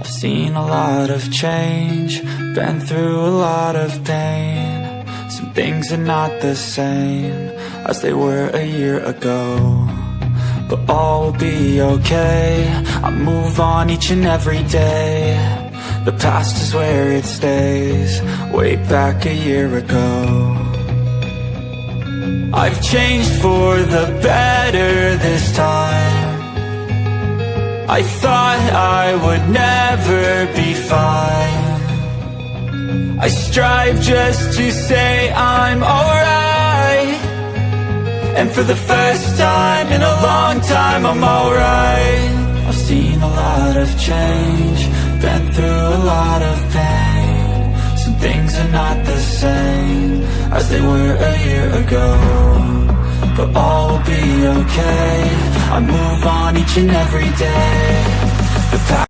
I've seen a lot of change, been through a lot of pain. Some things are not the same as they were a year ago, but all will be okay. I move on each and every day. The past is where it stays, way back a year ago. I've changed for the better this time. I thought I would never be fine. I strive just to say I'm alright, and for the first time in a long time I'm alright. I've seen a lot of change, been through a lot of pain. Some things are not the same as they were a year ago, but all will be okay. I move on each and every day. The past